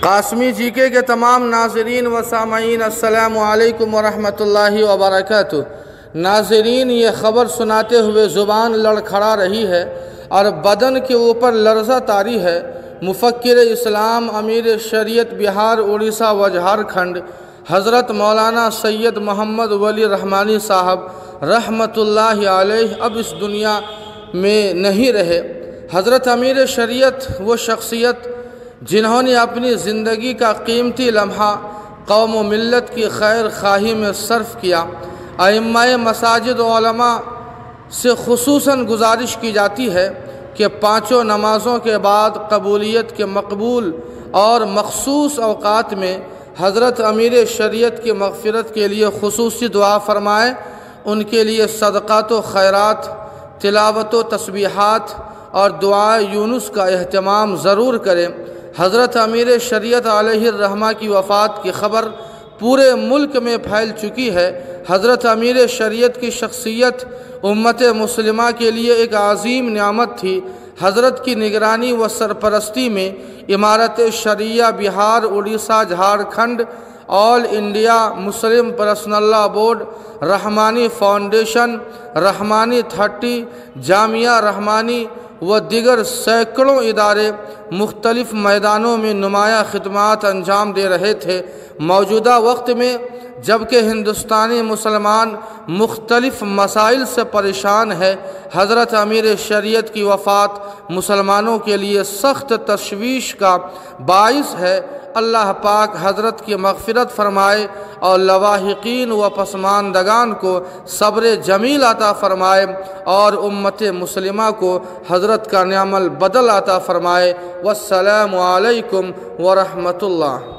قاسمی جی کے تمام ناظرین و سامعین السلام علیکم ورحمۃ اللہ وبرکاتہ۔ ناظرین، یہ خبر سناتے ہوئے زبان لڑکھڑا رہی ہے اور بدن کے اوپر لرزہ طاری ہے۔ مفکر اسلام، امیر شریعت بہار، اڑیسہ و جھارکھنڈ، حضرت مولانا سید محمد ولی رحمانی صاحب رحمۃ اللہ علیہ اب اس دنیا میں نہیں رہے۔ حضرت امیر شریعت وہ شخصیت جنہوں نے اپنی زندگی کا قیمتی لمحہ قوم و ملت کی خیر خواہی میں صرف کیا۔ ائمہ مساجد و علماء سے خصوصاً گزارش کی جاتی ہے کہ پانچوں نمازوں کے بعد قبولیت کے مقبول اور مخصوص اوقات میں حضرت امیر شریعت کی مغفرت کے لیے خصوصی دعا فرمائیں، ان کے لیے صدقات و خیرات، تلاوت و تسبیحات اور دعائے یونس کا اہتمام ضرور کریں۔ حضرت امیر شریعت علیہ الرحمہ کی وفات کی خبر پورے ملک میں پھیل چکی ہے۔ حضرت امیر شریعت کی شخصیت امت مسلمہ کے لیے ایک عظیم نعمت تھی۔ حضرت کی نگرانی و سرپرستی میں امارت شریعہ بہار، اڑیسہ، جھارکھنڈ، آل انڈیا مسلم پرسنل لا بورڈ، رحمانی فاؤنڈیشن، رحمانی 30، جامعہ رحمانی و دیگر سینکڑوں ادارے مختلف میدانوں میں نمایاں خدمات انجام دے رہے تھے۔ موجودہ وقت میں جبکہ ہندوستانی مسلمان مختلف مسائل سے پریشان ہے، حضرت امیر شریعت کی وفات مسلمانوں کے لیے سخت تشویش کا باعث ہے۔ اللہ پاک حضرت کی مغفرت فرمائے اور لواحقین و پسماندگان کو صبر جمیل عطا فرمائے اور امت مسلمہ کو حضرت کا نعم البدل عطا فرمائے۔ والسلام علیکم ورحمۃ اللہ۔